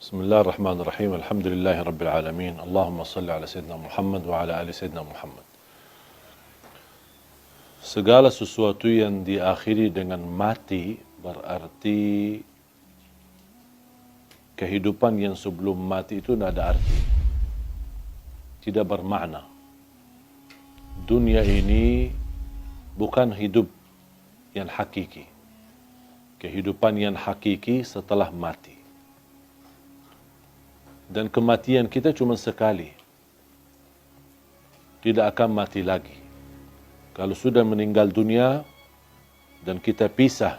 Bismillahirrahmanirrahim. Alhamdulillahi Rabbil Alamin. Allahumma salli ala Sayyidina Muhammad wa ala ali Sayyidina Muhammad. Segala sesuatu yang diakhiri dengan mati berarti kehidupan yang sebelum mati itu tidak ada arti. Tidak bermakna. Dunia ini bukan hidup yang hakiki. Kehidupan yang hakiki setelah mati. Dan kematian kita cuma sekali. Tidak akan mati lagi. Kalau sudah meninggal dunia dan kita pisah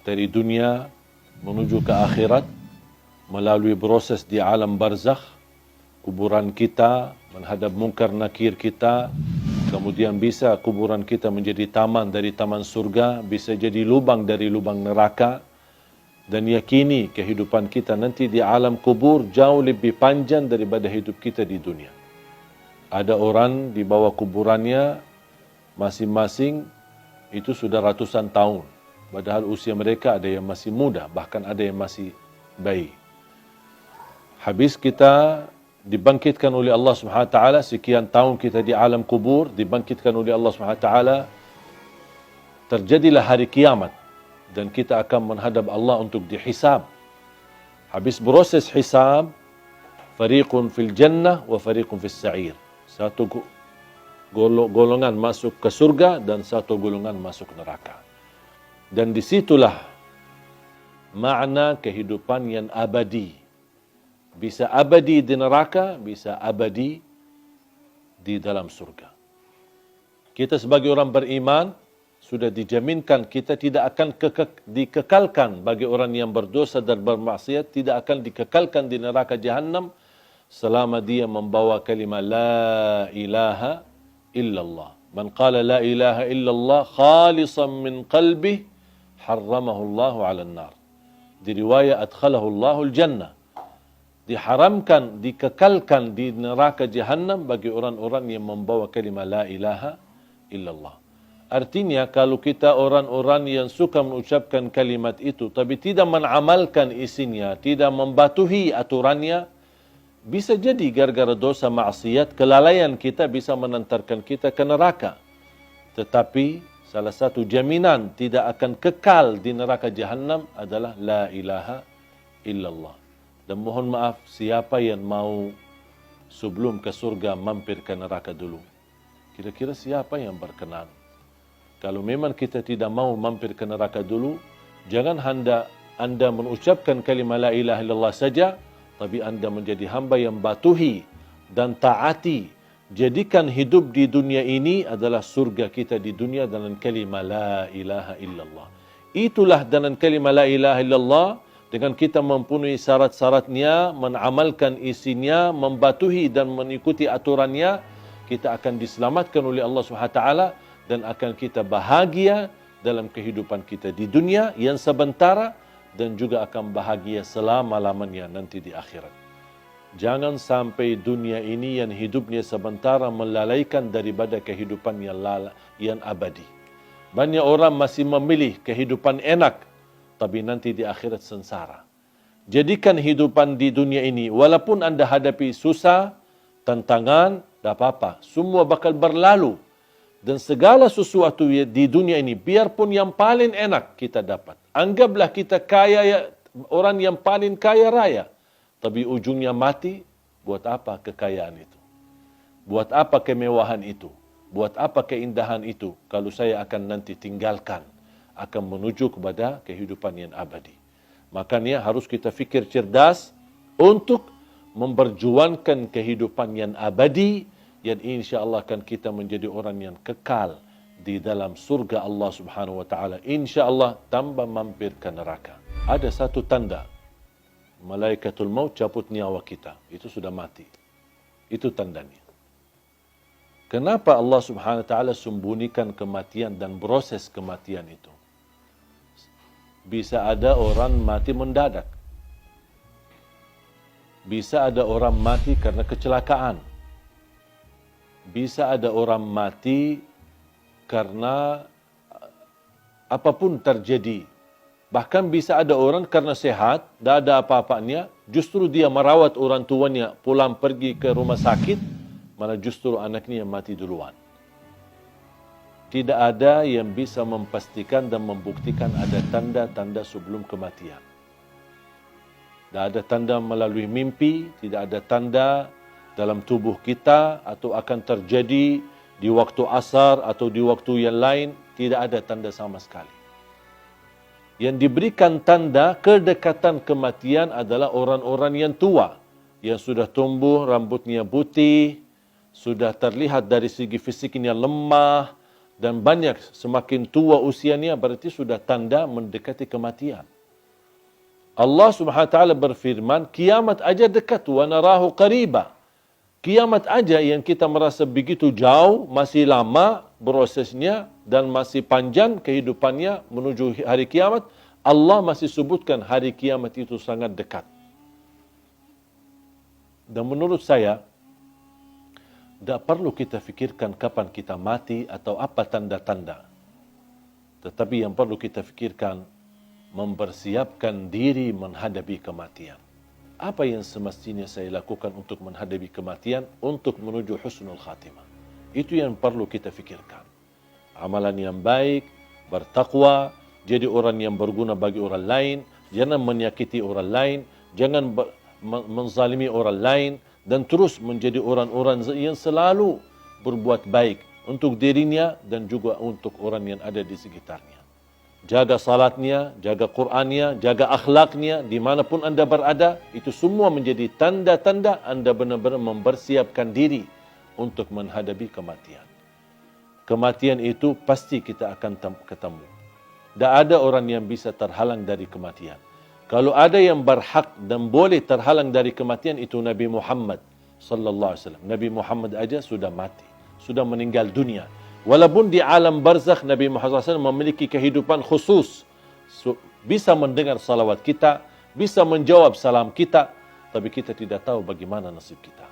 dari dunia menuju ke akhirat melalui proses di alam barzakh, kuburan kita menghadap mungkar nakir kita, kemudian bisa kuburan kita menjadi taman dari taman surga, bisa jadi lubang dari lubang neraka. Dan yakini kehidupan kita nanti di alam kubur jauh lebih panjang daripada hidup kita di dunia. Ada orang di bawah kuburannya masing-masing itu sudah ratusan tahun. Padahal usia mereka ada yang masih muda, bahkan ada yang masih bayi. Habis kita dibangkitkan oleh Allah SWT, sekian tahun kita di alam kubur, dibangkitkan oleh Allah SWT, terjadilah hari kiamat. Dan kita akan menghadap Allah untuk dihisab. Habis proses hisab, fariqun fil jannah wa fariqun fis sa'ir. Satu golongan masuk ke surga dan satu golongan masuk neraka. Dan disitulah makna kehidupan yang abadi. Bisa abadi di neraka, bisa abadi di dalam surga. Kita sebagai orang beriman, sudah dijaminkan kita tidak akan dikekalkan bagi orang yang berdosa dan bermaksiat, tidak akan dikekalkan di neraka Jahannam selama dia membawa kalimat la ilaha illallah. Man qala la ilaha illallah khalisan min qalbih harramahu Allah 'ala an-nar. Di riwayat adkhalahu Allahul jannah. Diharamkan, dikekalkan di neraka Jahannam bagi orang-orang yang membawa kalimat la ilaha illallah. Artinya kalau kita orang-orang yang suka mengucapkan kalimat itu tapi tidak mengamalkan isinya, tidak membatuhi aturannya, bisa jadi gara-gara dosa maksiat, kelalaian kita bisa menantarkan kita ke neraka. Tetapi salah satu jaminan tidak akan kekal di neraka Jahannam adalah la ilaha illallah. Dan mohon maaf, siapa yang mau sebelum ke surga mampir ke neraka dulu? Kira-kira siapa yang berkenan? Kalau memang kita tidak mau mampir ke neraka dulu, jangan anda mengucapkan kalimat la ilaha illallah saja, tapi anda menjadi hamba yang batuhi dan taati. Jadikan hidup di dunia ini adalah surga kita di dunia dengan kalimat la ilaha illallah. Itulah dengan kalimat la ilaha illallah, dengan kita mempunyai syarat-syaratnya, mengamalkan isinya, membatuhi dan mengikuti aturannya, kita akan diselamatkan oleh Allah SWT dan akan kita bahagia dalam kehidupan kita di dunia yang sementara dan juga akan bahagia selama-lamanya nanti di akhirat. Jangan sampai dunia ini yang hidupnya sementara melalaikan daripada kehidupan yang abadi. Banyak orang masih memilih kehidupan enak, tapi nanti di akhirat sengsara. Jadikan hidupan di dunia ini, walaupun anda hadapi susah, tantangan, tak apa-apa. Semua bakal berlalu. Dan segala sesuatu di dunia ini, biarpun yang paling enak kita dapat. Anggaplah kita kaya, orang yang paling kaya raya. Tapi ujungnya mati, buat apa kekayaan itu? Buat apa kemewahan itu? Buat apa keindahan itu? Kalau saya akan nanti tinggalkan, akan menuju kepada kehidupan yang abadi. Makanya harus kita fikir cerdas untuk memperjuangkan kehidupan yang abadi, yang insya-Allah akan kita menjadi orang yang kekal di dalam surga Allah Subhanahu wa taala. Insya-Allah tanpa mampir ke neraka. Ada satu tanda malaikatul maut cabut nyawa kita, itu sudah mati. Itu tandanya. Kenapa Allah Subhanahu wa taala sembunyikan kematian dan proses kematian itu? Bisa ada orang mati mendadak. Bisa ada orang mati karena kecelakaan. Bisa ada orang mati karena apapun terjadi Bahkan bisa ada orang karena sehat, tak ada apa-apanya, justru dia merawat orang tuanya, pulang pergi ke rumah sakit, malah justru anaknya yang mati duluan. Tidak ada yang bisa memastikan dan membuktikan ada tanda-tanda sebelum kematian. Tidak ada tanda melalui mimpi, tidak ada tanda dalam tubuh kita atau akan terjadi di waktu asar atau di waktu yang lain, tidak ada tanda sama sekali. Yang diberikan tanda kedekatan kematian adalah orang-orang yang tua, yang sudah tumbuh, rambutnya putih, sudah terlihat dari segi fisiknya lemah, dan banyak semakin tua usianya berarti sudah tanda mendekati kematian. Allah Subhanahu wa taala berfirman, kiamat aja dekat, wa narahu qariba. Kiamat aja yang kita merasa begitu jauh, masih lama prosesnya dan masih panjang kehidupannya menuju hari kiamat, Allah masih sebutkan hari kiamat itu sangat dekat. Dan menurut saya, tidak perlu kita fikirkan kapan kita mati atau apa tanda-tanda. Tetapi yang perlu kita fikirkan, mempersiapkan diri menghadapi kematian. Apa yang semestinya saya lakukan untuk menghadapi kematian, untuk menuju husnul khatimah. Itu yang perlu kita fikirkan. Amalan yang baik, bertakwa, jadi orang yang berguna bagi orang lain, jangan menyakiti orang lain, jangan menzalimi orang lain, dan terus menjadi orang-orang yang selalu berbuat baik untuk dirinya dan juga untuk orang yang ada di sekitarnya. Jaga salatnya, jaga Qur'annya, jaga akhlaknya, dimanapun anda berada, itu semua menjadi tanda-tanda anda benar-benar mempersiapkan diri untuk menghadapi kematian. Kematian itu pasti kita akan ketemu. Tak ada orang yang bisa terhalang dari kematian. Kalau ada yang berhak dan boleh terhalang dari kematian, itu Nabi Muhammad sallallahu alaihi wasallam. Nabi Muhammad aja sudah mati, sudah meninggal dunia. Walaupun di alam barzakh Nabi Muhammad SAW memiliki kehidupan khusus, bisa mendengar salawat kita, bisa menjawab salam kita, tapi kita tidak tahu bagaimana nasib kita.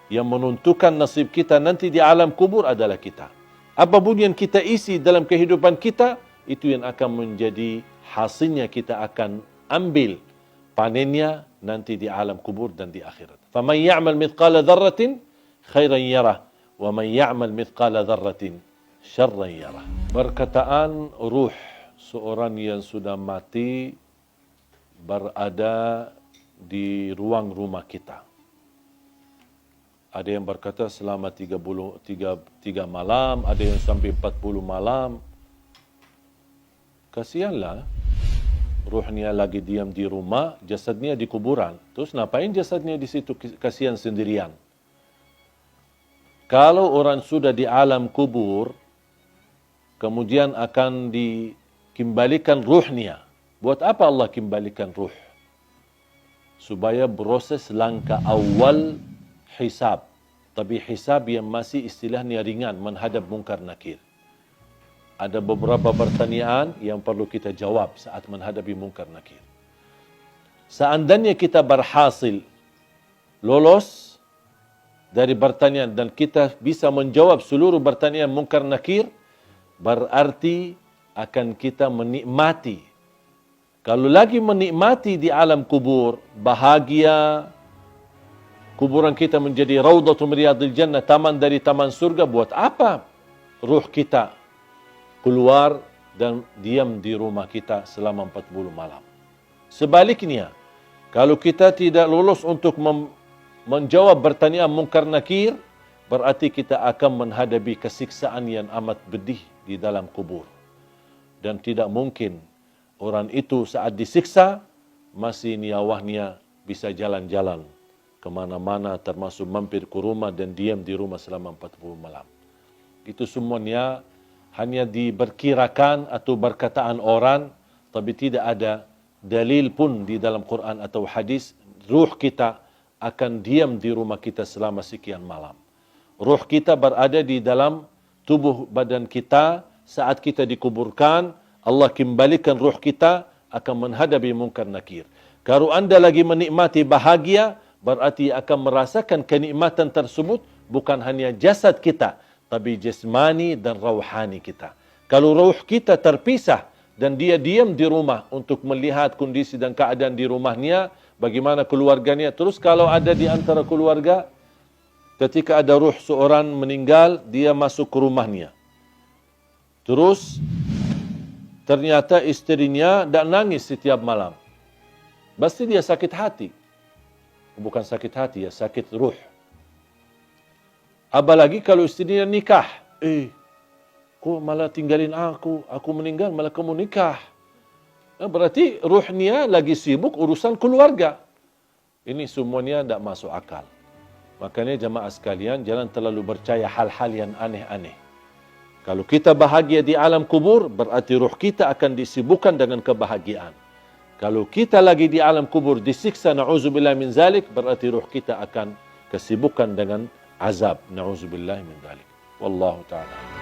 Yang menentukan nasib kita nanti di alam kubur adalah kita. Apapun yang kita isi dalam kehidupan kita, itu yang akan menjadi hasilnya, kita akan ambil panennya nanti di alam kubur dan di akhirat. فَمَنْ يَعْمَلْ مِثْقَالَ ذَرَّةٍ خَيْرًا يَرَهُ وَمَنْ يَعْمَلْ مِثْقَالَ ذَرَّةٍ شَرًّا يَرَهُ. Perkataan ruh seorang yang sudah mati berada di ruang rumah kita. Ada yang berkata selama 3 malam, ada yang sampai 40 malam. Kasihanlah, ruhnya lagi diam di rumah, jasadnya di kuburan. Terus ngapain jasadnya di situ, kasihan sendirian? Kalau orang sudah di alam kubur, kemudian akan dikembalikan ruhnya. Buat apa Allah kembalikan ruh? Supaya proses langkah awal hisab. Tapi hisab yang masih istilahnya ringan, menghadap mungkar nakir. Ada beberapa pertanyaan yang perlu kita jawab saat menghadapi mungkar nakir. Seandainya kita berhasil lolos dari pertanyaan dan kita bisa menjawab seluruh pertanyaan mungkar nakir, berarti akan kita menikmati. Kalau lagi menikmati di alam kubur, bahagia, kuburan kita menjadi raudhatun riyadil jannah, taman dari taman surga, buat apa ruh kita keluar dan diam di rumah kita selama 40 malam? Sebaliknya, kalau kita tidak lolos untuk menjawab pertanyaan mungkar nakir, berarti kita akan menghadapi kesiksaan yang amat pedih di dalam kubur. Dan tidak mungkin orang itu saat disiksa masih nyawanya bisa jalan-jalan kemana-mana, termasuk mampir ke rumah dan diam di rumah selama 40 malam. Itu semuanya hanya diperkirakan atau berkataan orang, tapi tidak ada dalil pun di dalam Quran atau hadis ruh kita akan diam di rumah kita selama sekian malam. Ruh kita berada di dalam tubuh badan kita saat kita dikuburkan. Allah kembalikan ruh kita akan menghadapi mungkar nakir. Kalau anda lagi menikmati bahagia, berarti akan merasakan kenikmatan tersebut bukan hanya jasad kita, tapi jasmani dan rauhani kita. Kalau ruh kita terpisah dan dia diam di rumah untuk melihat kondisi dan keadaan di rumahnya, bagaimana keluarganya. Terus kalau ada di antara keluarga, ketika ada ruh seorang meninggal, dia masuk ke rumahnya. Terus ternyata istrinya tak nangis setiap malam. Pasti dia sakit hati. Bukan sakit hati, ya sakit ruh. Apalagi kalau istrinya nikah. Kok malah tinggalin aku meninggal malah kamu nikah. Berarti ruhnya lagi sibuk urusan keluarga. Ini semuanya tidak masuk akal. Makanya jamaah sekalian, jangan terlalu percaya hal-hal yang aneh-aneh. Kalau kita bahagia di alam kubur, berarti ruh kita akan disibukkan dengan kebahagiaan. Kalau kita lagi di alam kubur disiksa, na'udzubillah min zalik, berarti ruh kita akan kesibukan dengan azab. Na'udzubillah min zalik. Wallahu ta'ala.